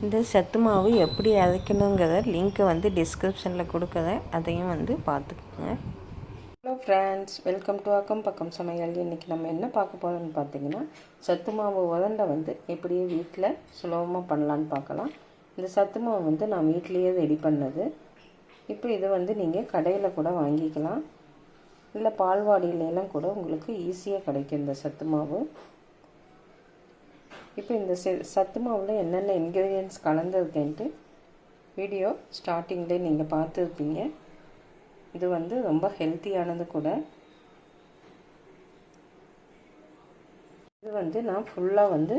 இந்த சத்து மாவு எப்படி அரைக்கணுங்கிறத லிங்க்கை வந்து டிஸ்கிரிப்ஷனில் கொடுக்குறேன், அதையும் வந்து பார்த்துக்கோங்க. ஹலோ ஃப்ரெண்ட்ஸ், வெல்கம் டு அக்கம் பக்கம் சமையல். இன்றைக்கி நம்ம என்ன பார்க்க போகிறோம்னு பார்த்தீங்கன்னா, சத்து மாவு உருண்டை வந்து எப்படி வீட்டில் சுலபமாக பண்ணலான்னு பார்க்கலாம். இந்த சத்து மாவு வந்து நான் வீட்லேயே ரெடி பண்ணது. இப்போ இது வந்து நீங்கள் கடையில் கூட வாங்கிக்கலாம், இல்லை பால்வாடியிலலாம் கூட உங்களுக்கு ஈஸியாக கிடைக்கும் இந்த சத்து மாவு. இப்போ இந்த சத்து மாவில் என்னென்ன இன்க்ரீடியன்ட்ஸ் கலந்துருக்கேன்ட்டு வீடியோ ஸ்டார்டிங்லேயே நீங்கள் பார்த்துருப்பீங்க. இது வந்து ரொம்ப ஹெல்த்தியானது கூட. இது வந்து நான் ஃபுல்லாக வந்து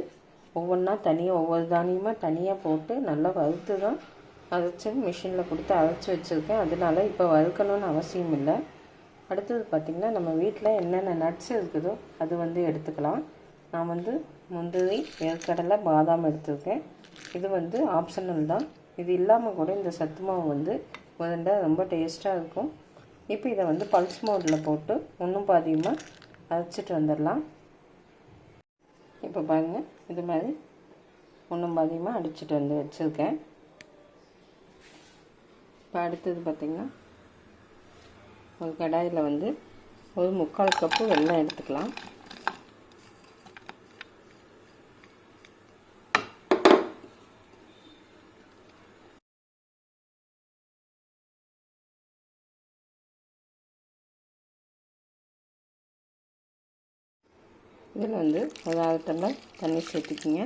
ஒவ்வொன்றா தனியாக ஒவ்வொரு தானியமாக தனியாக போட்டு நல்லா வறுத்து தான் அரைச்சி மிஷினில் கொடுத்து அரைச்சி வச்சுருக்கேன். அதனால இப்போ வறுக்கணும்னு அவசியம் இல்லை. அடுத்தது பார்த்திங்கன்னா, நம்ம வீட்டில் என்னென்ன நட்ஸ் இருக்குதோ அது வந்து எடுத்துக்கலாம். நான் வந்து முந்திரி, வேர்க்கடலை, பாதாம் எடுத்துருக்கேன். இது வந்து ஆப்ஷனல் தான். இது இல்லாமல் கூட இந்த சத்து மாவு வந்து உருண்டை ரொம்ப டேஸ்ட்டாக இருக்கும். இப்போ இதை வந்து பல்ஸ் மோடில் போட்டு ஒன்றும் பாதியமாக அரைச்சிட்டு வந்துடலாம். இப்போ பாருங்கள், இது மாதிரி ஒன்றும் பாதியமாக அடிச்சிட்டு வந்து வச்சுருக்கேன். இப்போ அடுத்தது பார்த்திங்கன்னா, ஒரு கடாயில் வந்து ஒரு 3/4 கப்பு வெல்லம் எடுத்துக்கலாம். இதில் வந்து ஒரு 1/2 டம்ளர் தண்ணி சேர்த்துக்கிங்க.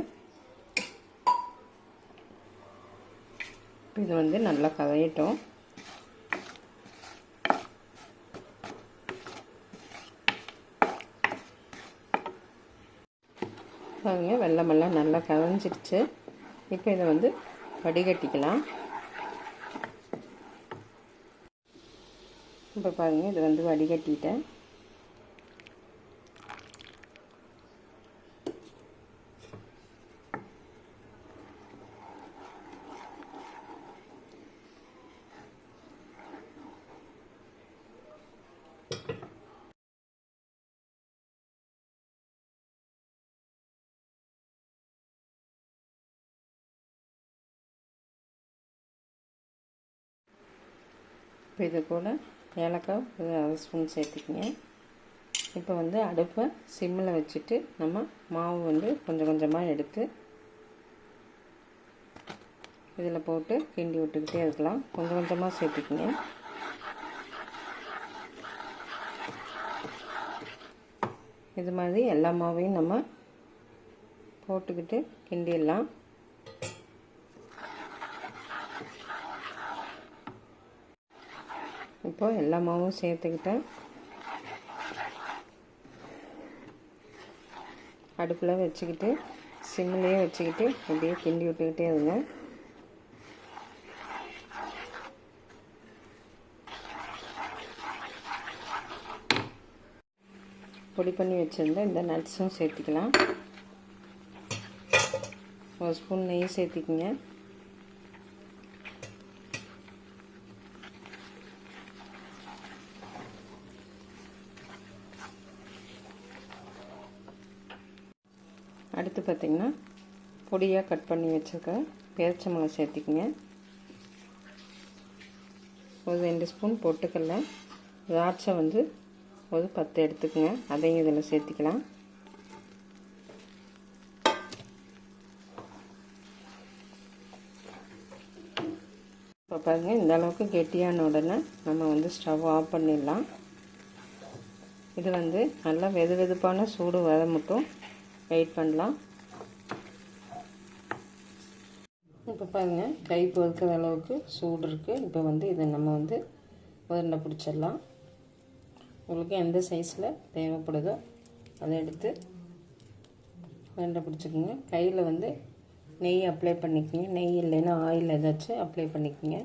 இது வந்து நல்லா கரையட்டும். பாருங்க, வெல்லமெல்லாம் நல்லா கரைஞ்சிடுச்சு. இப்போ இதை வந்து வடிகட்டிக்கலாம். இப்போ பாருங்கள், இது வந்து வடிகட்டிட்டேன். இப்போ இது கூட ஏலக்காய் ஒரு 1/2 ஸ்பூன் சேர்த்துக்கிங்க. இப்போ வந்து அடுப்பை சிம்மில் வச்சுட்டு நம்ம மாவு வந்து கொஞ்சம் கொஞ்சமாக எடுத்து இதில் போட்டு கிண்டி விட்டுக்கிட்டே இருக்கலாம். கொஞ்சம் கொஞ்சமாக சேர்த்துக்கிங்க. இது மாதிரி எல்லா மாவையும் நம்ம போட்டுக்கிட்டு கிண்டிடலாம். இப்போ எல்லா மாவும் சேர்த்துக்கிட்டேன். அடுப்பில் வச்சுக்கிட்டு சிம்மிலேயே வச்சுக்கிட்டு அப்படியே கிண்டி விட்டுக்கிட்டே இருங்க. பொடி பண்ணி வச்சுருந்த இந்த நட்ஸும் சேர்த்துக்கலாம். 1 ஸ்பூன் நெய் சேர்த்துக்கிங்க. அடுத்து பார்த்திங்கன்னா, பொடியாக கட் பண்ணி வச்சுருக்க பேரிச்சம்பழம் சேர்த்திக்கங்க. ஒரு 2 ஸ்பூன் பொட்டுக்கடலை, திராட்சை வந்து ஒரு 10 எடுத்துக்கோங்க. அதையும் இதில் சேர்த்திக்கலாம். இப்போ பாருங்கள், இந்த அளவுக்கு கெட்டியான உடனே நம்ம வந்து ஸ்டவ் ஆஃப் பண்ணிடலாம். இது வந்து நல்லா வெது வெதுப்பான சூடு வர மட்டும் வெயிட் பண்ணலாம். இப்போ பாருங்கள், கை பொறுக்கிற அளவுக்கு சூடு இருக்குது. இப்போ வந்து இதை நம்ம வந்து உருண்டை பிடிச்சிடலாம். உங்களுக்கு எந்த சைஸில் தேவைப்படுதோ அதை எடுத்து உருண்டை பிடிச்சிக்கோங்க. கையில் வந்து நெய் அப்ளை பண்ணிக்கோங்க. நெய் இல்லைன்னா ஆயில் ஏதாச்சும் அப்ளை பண்ணிக்கோங்க.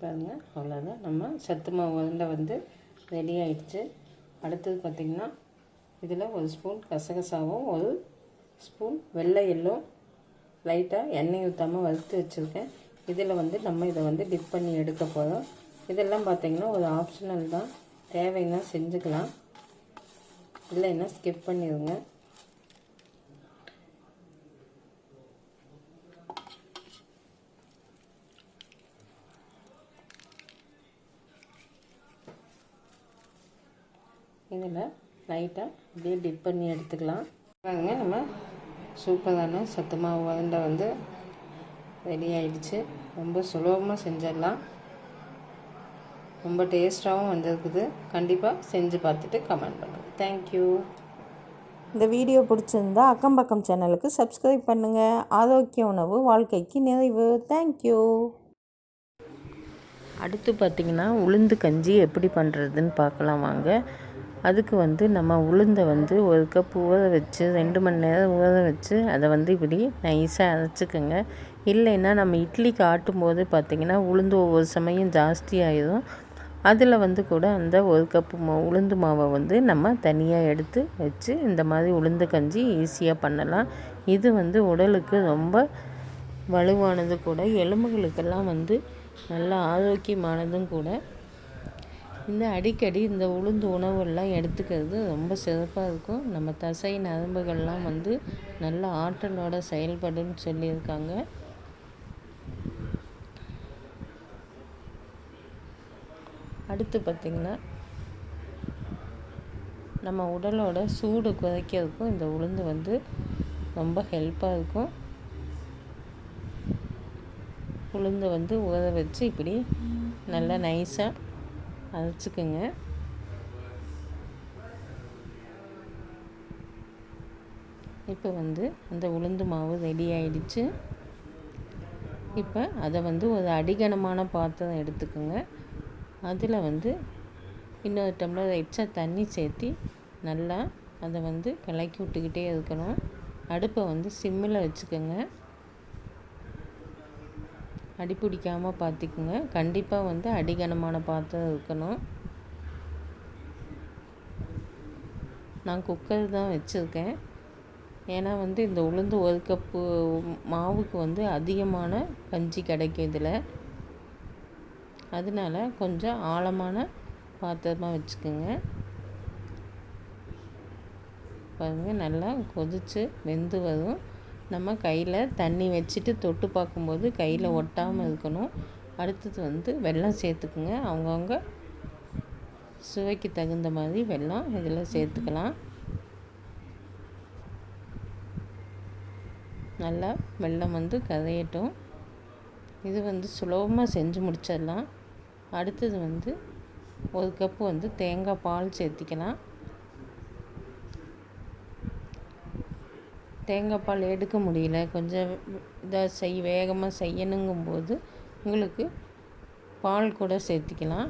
பாருங்கள், அவ்வளோதான். நம்ம சத்து மாவு உருண்டை வந்து ரெடி ஆகிடுச்சு. அடுத்தது பார்த்திங்கன்னா, இதில் 1 ஸ்பூன் கசகசாவும் 1 ஸ்பூன் வெள்ளை எள்ளும் லைட்டாக எண்ணெய் ஊற்றாமல் வறுத்து வச்சுருக்கேன். இதில் வந்து நம்ம இதை வந்து டிப் பண்ணி எடுக்க போகிறோம். இதெல்லாம் பார்த்திங்கன்னா ஒரு ஆப்ஷனல் தான், தேவைன்னா செஞ்சுக்கலாம், இல்லைன்னா ஸ்கிப் பண்ணிடுங்க. இதில் லைட்டாக அப்படியே டிப் பண்ணி எடுத்துக்கலாம். பாருங்க, நம்ம சூப்பரான சத்து மாவு உருண்டை வந்து ரெடி ஆகிடுச்சு. ரொம்ப சுலபமாக செஞ்சிடலாம், ரொம்ப டேஸ்ட்டாகவும் வந்திருக்குது. கண்டிப்பாக செஞ்சு பார்த்துட்டு கமெண்ட் பண்ணுங்கள். தேங்க்யூ. இந்த வீடியோ பிடிச்சிருந்தா அக்கம் பக்கம் சேனலுக்கு சப்ஸ்கிரைப் பண்ணுங்கள். ஆரோக்கிய உணவு வாழ்க்கைக்கு நிறைவு. தேங்க்யூ. அடுத்து பார்த்திங்கன்னா உளுந்து கஞ்சி எப்படி பண்ணுறதுன்னு பார்க்கலாம் வாங்க. அதுக்கு வந்து நம்ம உளுந்தை வந்து ஒரு கப் ஊற வச்சு 2 மணி நேரம் ஊற வச்சு அதை வந்து இப்படி நைஸாக அரைச்சிக்கோங்க. இல்லைன்னா நம்ம இட்லிக்கு ஆட்டும்போது பார்த்திங்கன்னா உளுந்து ஒவ்வொரு சமயம் ஜாஸ்தி ஆகிடும். அதில் வந்து கூட அந்த ஒரு கப்பு உளுந்து மாவை வந்து நம்ம தனியாக எடுத்து வச்சு இந்த மாதிரி உளுந்து கஞ்சி ஈஸியாக பண்ணலாம். இது வந்து உடலுக்கு ரொம்ப வலுவானது கூட, எலும்புகளுக்கெல்லாம் வந்து நல்ல ஆரோக்கியமானதும் கூட. இந்த அடிக்கடி இந்த உளுந்து உணவெல்லாம் எடுத்துக்கிறது ரொம்ப சிறப்பாக இருக்கும். நம்ம தசை நரம்புகள்லாம் வந்து நல்ல ஆற்றலோடு செயல்படுன்னு சொல்லியிருக்காங்க. அடுத்து பார்த்திங்கன்னா நம்ம உடலோட சூடு குறைக்கிறதுக்கும் இந்த உளுந்து வந்து ரொம்ப ஹெல்ப்பாக இருக்கும். உளுந்து வந்து ஊற வச்சு இப்படி நல்லா நைஸாக அரைச்சிக்கோங்க. இப்போ வந்து அந்த உளுந்து மாவு ரெடி ஆகிடுச்சு. இப்போ அதை வந்து ஒரு அடிகனமான பாத்திரம் எடுத்துக்கோங்க. அதில் வந்து இன்னொரு டம்ளர் எக்ஸ்ட்ரா தண்ணி சேர்த்து நல்லா அதை வந்து கலக்கி விட்டுக்கிட்டே இருக்கணும். அடுப்பை வந்து சிம்மில் வச்சுக்கோங்க, அடி பிடிக்காமல் பார்த்துக்குங்க. கண்டிப்பாக வந்து அடிகனமான பாத்திரம் இருக்கணும். நான் குக்கர் தான் வச்சுருக்கேன், ஏன்னா வந்து இந்த உளுந்து ஒரு கப்பு மாவுக்கு வந்து அதிகமான கஞ்சி கிடைக்கும் இதில். அதனால கொஞ்சம் ஆழமான பாத்திரமாக வச்சுக்கோங்க. பாருங்கள், நல்லா கொதித்து வெந்து வரும். நம்ம கையில் தண்ணி வச்சுட்டு தொட்டு பார்க்கும்போது கையில் ஒட்டாமல் இருக்கணும். அடுத்தது வந்து வெல்லம் சேர்த்துக்குங்க. அவங்கவுங்க சுவைக்கு தகுந்த மாதிரி வெல்லம் இதில் சேர்த்துக்கலாம். நல்லா வெல்லம் வந்து கரையட்டும். இது வந்து சுலபமாக செஞ்சு முடிச்சிடலாம். அடுத்தது வந்து ஒரு கப்பு வந்து தேங்காய் பால் சேர்த்திக்கலாம். தேங்காய் பால் எடுக்க முடியல, கொஞ்சம் இதாக வேகமாக செய்யணுங்கும்போது உங்களுக்கு பால் கூட சேர்த்திக்கலாம்.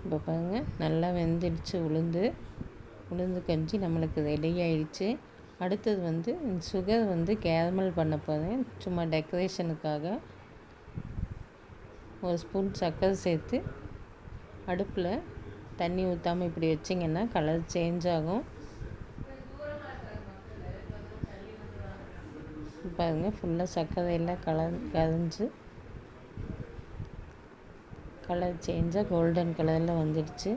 இப்போ பாருங்கள், நல்லா வெந்துடுச்சு. உளுந்து கஞ்சி நம்மளுக்கு ரெடி ஆகிடுச்சு. அடுத்தது வந்து சுகர் வந்து கேரமல் பண்ண போகிறேன். சும்மா டெக்கரேஷனுக்காக ஒரு ஸ்பூன் சர்க்கரை சேர்த்து அடுப்பில் தண்ணி ஊற்றாமல் இப்படி வச்சிங்கன்னா கலர் சேஞ்ச் ஆகும். பாருங்கள், ஃபுல்லாக சர்க்கரையெல்லாம் கரைஞ்சி கலர் சேஞ்சாக கோல்டன் கலரில் வந்துடுச்சு.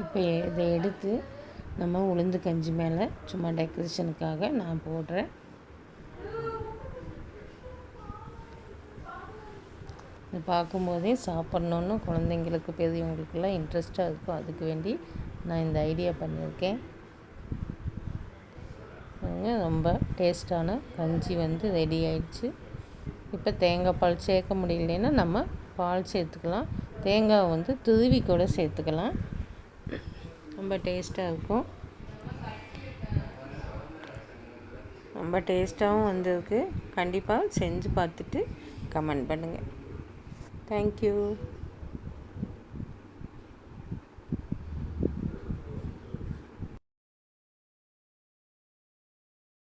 இப்போ இதை எடுத்து நம்ம உளுந்து கஞ்சி மேலே சும்மா டெக்கரேஷனுக்காக நான் போடுறேன். இது பார்க்கும்போதே சாப்பிட்ணுன்னு குழந்தைங்களுக்கு பெரியவங்களுக்கெல்லாம் இன்ட்ரெஸ்ட்டாக இருக்கும். அதுக்கு வேண்டி நான் இந்த ஐடியா பண்ணியிருக்கேன். ரொம்ப டேஸ்டான கஞ்சி வந்து ரெடி ஆயிடுச்சு. இப்போ தேங்காய் பால் சேர்க்க முடியலன்னா நம்ம பால் சேர்த்துக்கலாம். தேங்காய் வந்து துருவி கூட சேர்த்துக்கலாம், ரொம்ப டேஸ்ட்டாக இருக்கும். ரொம்ப டேஸ்ட்டாகவும் வந்திருக்கு. கண்டிப்பாக செஞ்சு பார்த்துட்டு கமெண்ட் பண்ணுங்கள். தேங்க்யூ.